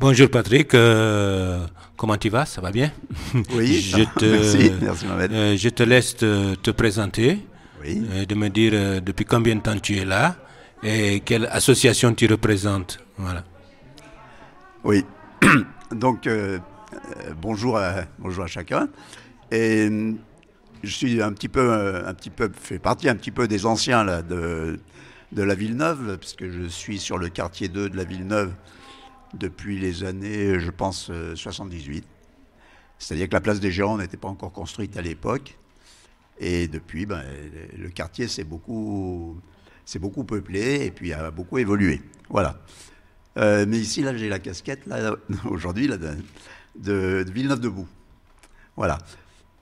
Bonjour Patrick, comment tu vas? Ça va bien? Oui, Je merci Mohamed. je te laisse te présenter, Oui, de me dire depuis combien de temps tu es là et quelle association tu représentes. Voilà. oui. Donc, bonjour à chacun. Et je suis fais partie un petit peu des anciens là, de la Villeneuve, parce que je suis sur le quartier 2 de la Villeneuve depuis les années, je pense, 78. C'est-à-dire que la place des Gérants n'était pas encore construite à l'époque. Et depuis, ben, le quartier s'est beaucoup peuplé et puis a beaucoup évolué. Voilà. Mais ici, là, j'ai la casquette, là, aujourd'hui, là, de Villeneuve-debout. Voilà.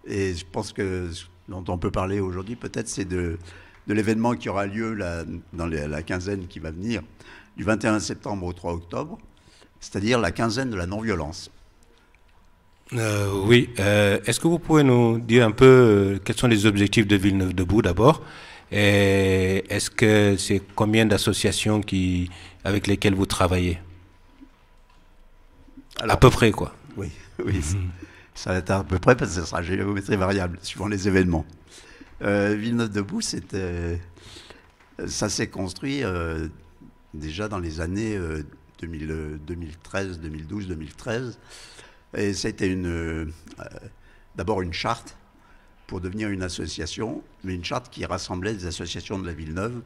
Et je pense que ce dont on peut parler aujourd'hui, peut-être, c'est de l'événement qui aura lieu là, dans la quinzaine qui va venir, du 21 septembre au 3 octobre, c'est-à-dire la quinzaine de la non-violence. Oui, est-ce que vous pouvez nous dire un peu quels sont les objectifs de Villeneuve Debout d'abord? Et est-ce que c'est combien d'associations avec lesquelles vous travaillez? À Alors, peu près, quoi. oui, oui, ça va être à peu près parce que ce sera géométrie variable, suivant les événements. Villeneuve-Debout, ça s'est construit déjà dans les années 2013, 2012, 2013. Et c'était d'abord une charte pour devenir une association, mais une charte qui rassemblait des associations de la Villeneuve.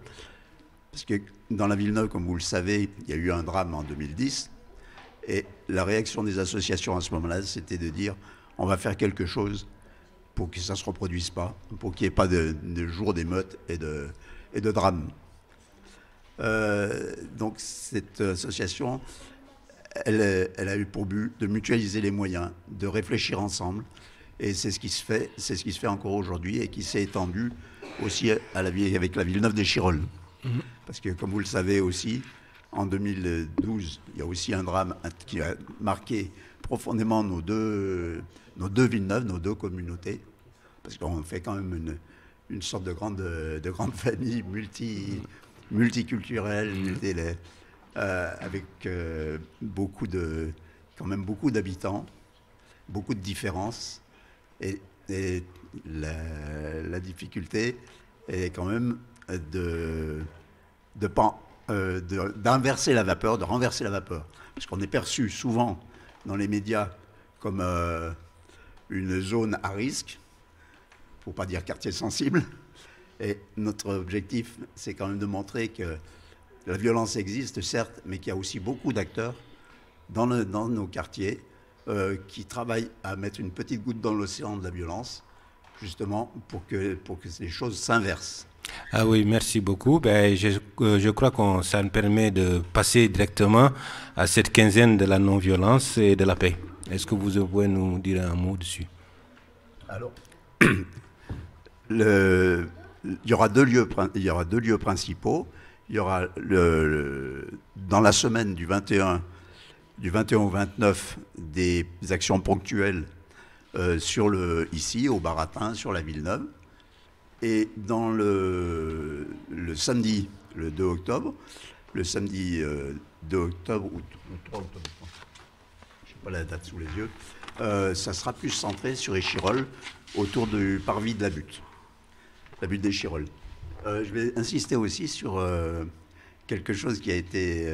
Parce que dans la Villeneuve, comme vous le savez, il y a eu un drame en 2010. Et la réaction des associations à ce moment-là, c'était de dire on va faire quelque chose pour que ça ne se reproduise pas, pour qu'il n'y ait pas de jour d'émeutes et de drames. Donc cette association, elle a eu pour but de mutualiser les moyens, de réfléchir ensemble. Et c'est ce qui se fait, c'est ce qui se fait encore aujourd'hui et qui s'est étendu aussi avec la Villeneuve des Chirolles. Parce que comme vous le savez aussi, en 2012, il y a aussi un drame qui a marqué profondément nos deux Villeneuve, nos deux communautés. Parce qu'on fait quand même une sorte de grande famille multiculturelle, avec quand même beaucoup d'habitants, beaucoup de différences. Et la difficulté est quand même d'inverser la vapeur, de renverser la vapeur. Parce qu'on est perçu souvent dans les médias comme une zone à risque, pour pas dire quartier sensible. Et notre objectif, c'est quand même de montrer que la violence existe, certes, mais qu'il y a aussi beaucoup d'acteurs dans nos quartiers qui travaillent à mettre une petite goutte dans l'océan de la violence, justement pour que les choses s'inversent. Ah oui, merci beaucoup. Je crois que ça nous permet de passer directement à cette quinzaine de la non-violence et de la paix. Est-ce que vous pouvez nous dire un mot dessus? Alors, il y aura deux lieux principaux. Il y aura dans la semaine du 21 au 29 des actions ponctuelles ici au Baratin, sur la Villeneuve. Et dans le samedi, le 2 octobre, le samedi 2 octobre ou 3 octobre, je n'ai pas la date sous les yeux, ça sera plus centré sur Échirolles, autour du parvis de la butte d'Échirolles. Je vais insister aussi sur quelque chose qui a été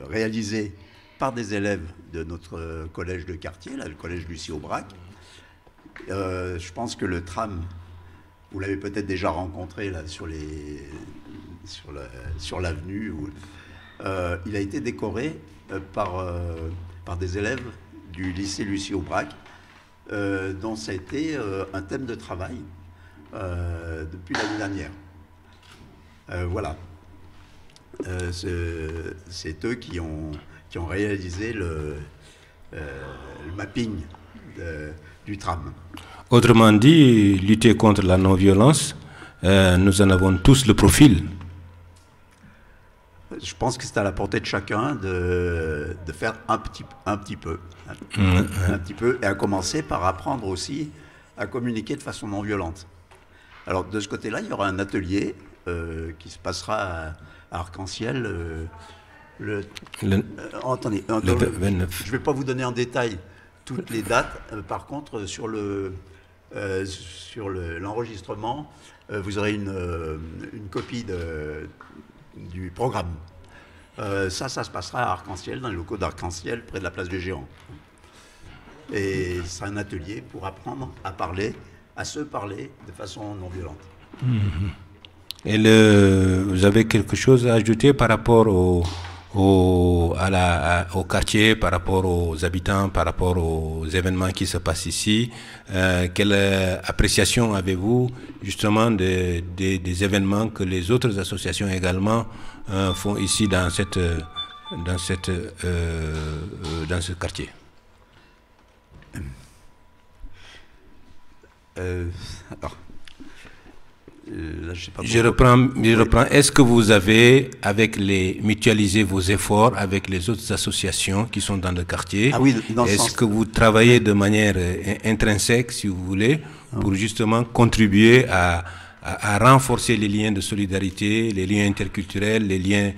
réalisé par des élèves de notre collège de quartier, là, le collège Lucie Aubrac. Je pense que le tram, vous l'avez peut-être déjà rencontré là, sur l'avenue. Il a été décoré par des élèves du lycée Lucie Aubrac, dont ça a été un thème de travail depuis l'année dernière. Voilà. C'est eux qui ont réalisé le mapping du tram. Autrement dit, lutter contre la non-violence, nous en avons tous le profil. Je pense que c'est à la portée de chacun de faire un petit peu, et à commencer par apprendre aussi à communiquer de façon non violente. Alors de ce côté-là, il y aura un atelier qui se passera à Arc-en-Ciel Attendez, le 29. je ne vais pas vous donner en détail toutes les dates. Par contre, sur l'enregistrement, vous aurez une copie du programme. Ça se passera à Arc-en-Ciel, dans les locaux d'Arc-en-Ciel, près de la place du Géant. Et c'est un atelier pour apprendre à se parler de façon non violente. Et vous avez quelque chose à ajouter par rapport au quartier, par rapport aux habitants, par rapport aux événements qui se passent ici? Quelle appréciation avez-vous justement des événements que les autres associations également font ici dans ce quartier? Alors, là, je reprends. Est-ce que vous avez, mutualisé vos efforts avec les autres associations qui sont dans le quartier? Ah oui, est-ce que vous travaillez de manière intrinsèque, si vous voulez, pour justement contribuer à renforcer les liens de solidarité, les liens interculturels, les liens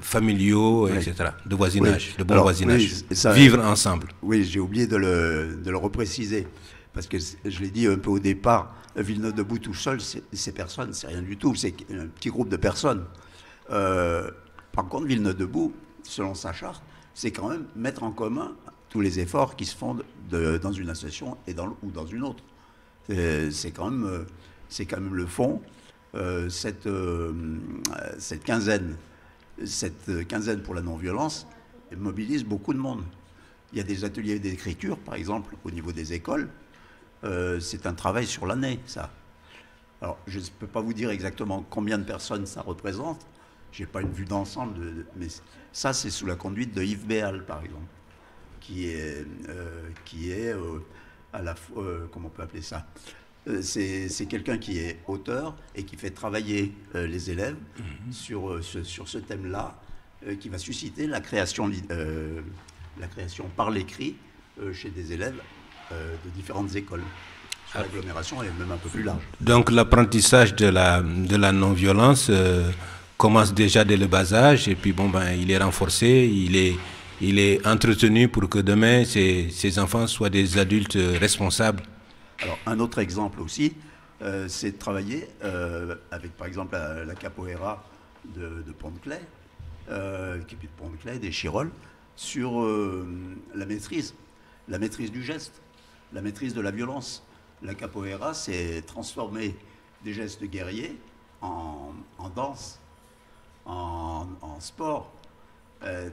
familiaux, etc., de voisinage, de bon voisinage, vivre ensemble? Oui, j'ai oublié de le repréciser, parce que je l'ai dit un peu au départ, Villeneuve-Debout tout seul, c'est personne, c'est rien du tout, c'est un petit groupe de personnes. Par contre, Villeneuve-Debout, selon sa charte, c'est quand même mettre en commun tous les efforts qui se font dans une association ou dans une autre. C'est quand même le fond. Cette quinzaine pour la non-violence mobilise beaucoup de monde. Il y a des ateliers d'écriture, par exemple, au niveau des écoles. C'est un travail sur l'année, ça. Alors, je ne peux pas vous dire exactement combien de personnes ça représente. Je n'ai pas une vue d'ensemble, mais ça, c'est sous la conduite de Yves Béal, par exemple, qui est à la fois, comment on peut appeler ça, c'est quelqu'un qui est auteur et qui fait travailler les élèves sur ce thème-là, qui va susciter la création par l'écrit chez des élèves de différentes écoles. L'agglomération est même un peu plus large. Donc l'apprentissage de la non-violence commence déjà dès le bas âge, et puis il est renforcé, il est entretenu pour que demain ces enfants soient des adultes responsables. Alors un autre exemple aussi, c'est de travailler avec par exemple la capoeira de Pont-de-Clay, qui est de Pont-de-Clay, des Chirolles, sur la maîtrise du geste, la maîtrise de la violence. La capoeira, c'est transformer des gestes guerriers en danse, en sport. Il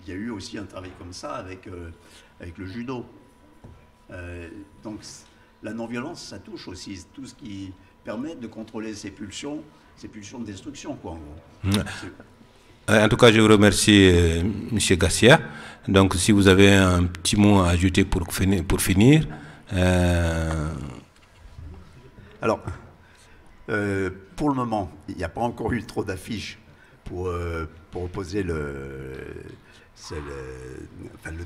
y a eu aussi un travail comme ça avec le judo. Donc la non-violence, ça touche aussi tout ce qui permet de contrôler ces pulsions de destruction, quoi, en gros. En tout cas, je vous remercie, M. Garcia. Donc, si vous avez un petit mot à ajouter pour finir. Alors, pour le moment, il n'y a pas encore eu trop d'affiches pour opposer le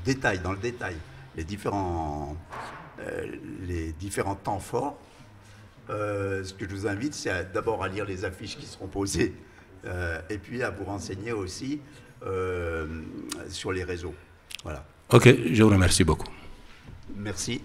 détail, dans le détail, les différents temps forts. Ce que je vous invite, c'est d'abord à lire les affiches qui seront posées et puis à vous renseigner aussi sur les réseaux. Voilà. Ok, je vous remercie beaucoup. Merci.